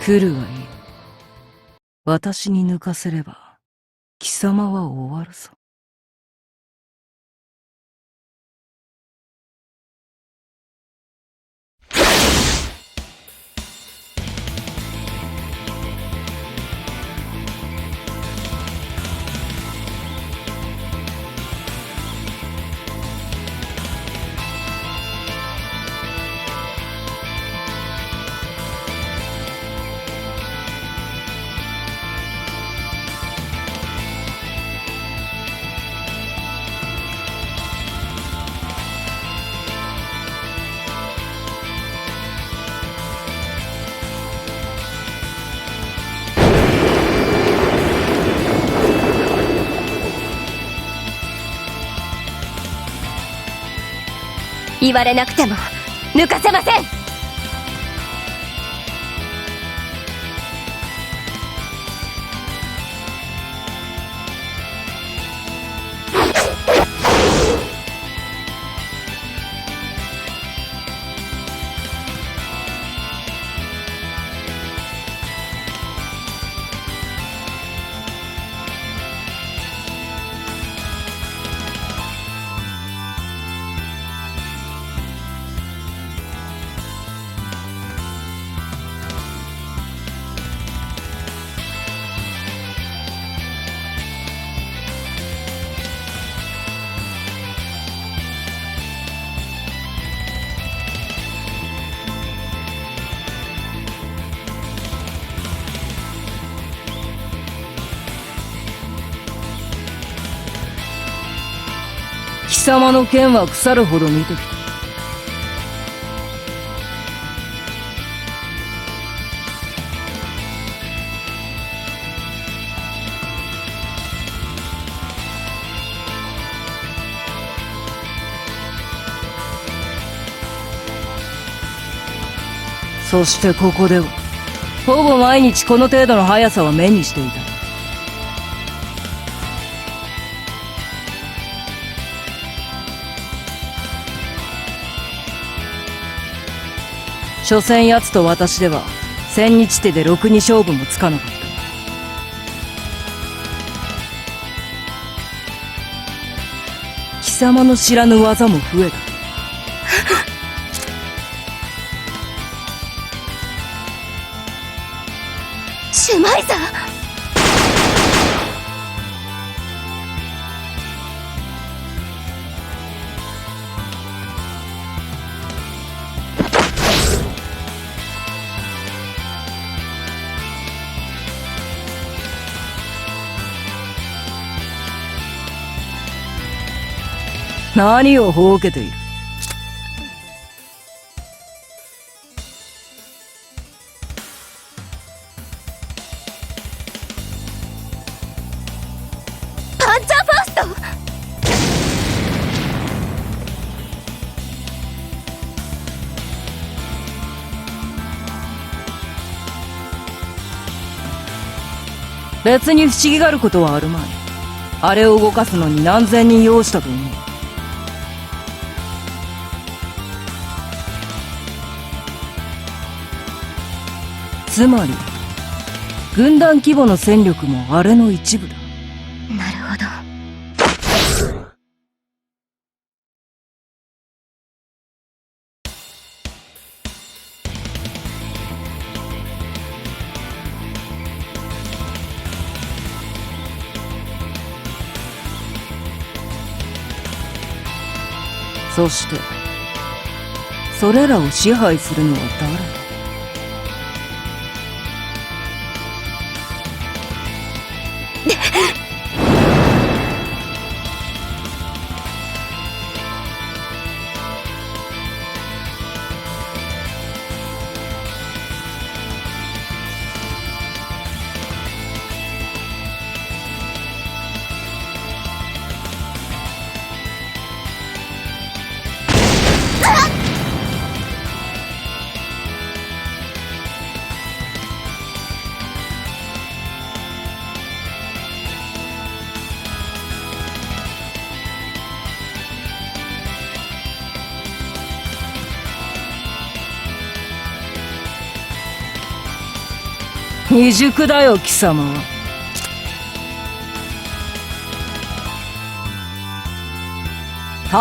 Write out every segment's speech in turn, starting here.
来るがいい。私に抜かせれば、貴様は終わるぞ。言われなくても抜かせません。貴様の剣は腐るほど見てきた。そしてここでは、ほぼ毎日この程度の速さは目にしていた。所詮奴と私では千日手でろくに勝負もつかなかった。貴様の知らぬ技も増えた。シュマイザー。何をほうけている。パンチャーファースト。別に不思議がることはあるまい。あれを動かすのに何千人要したと思う。つまり軍団規模の戦力もあれの一部だ。なるほど。そしてそれらを支配するのは誰だ。未熟だよ貴様は。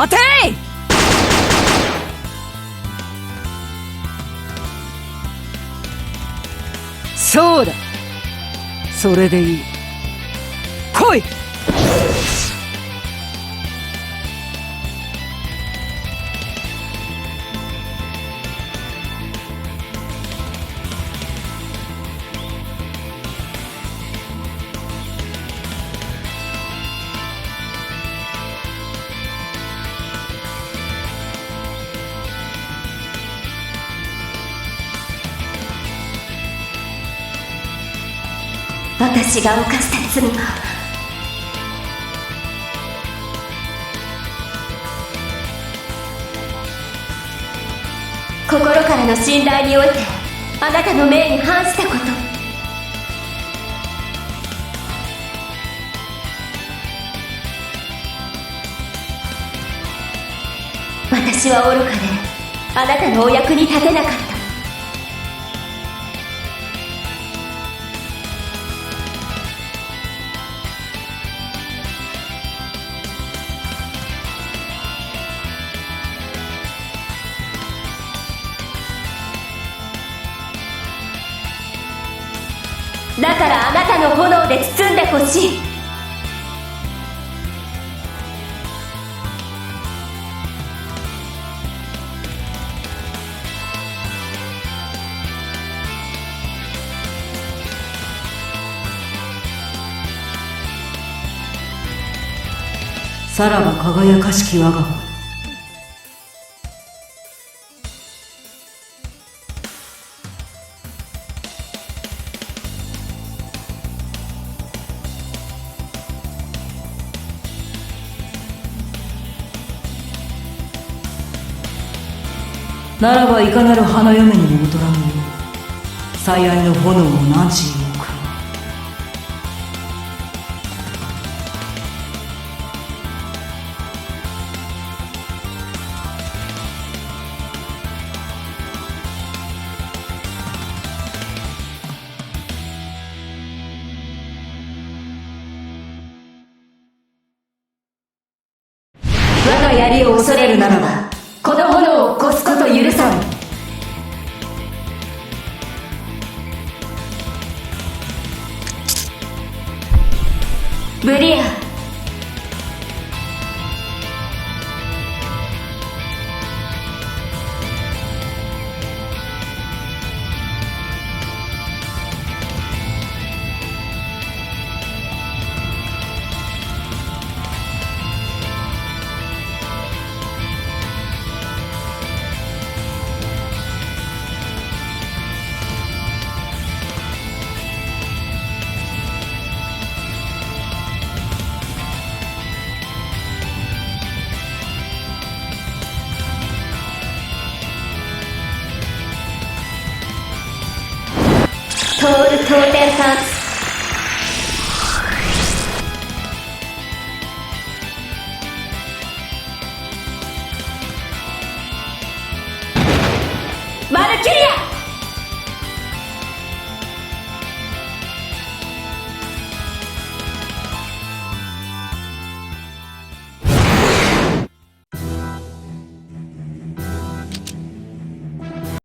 立てい！そうだ、それでいい。来い！私が犯した罪が心からの信頼においてあなたの命に反したこと。私は愚かであなたのお役に立てなかった。だからあなたの炎で包んでほしい。さらば輝かしき我が子。ならばいかなる花嫁にも劣らぬよう最愛の炎を何時に置く。我が槍を恐れるならばこの炎を起こすこと許さん。ブリア、通る当天さん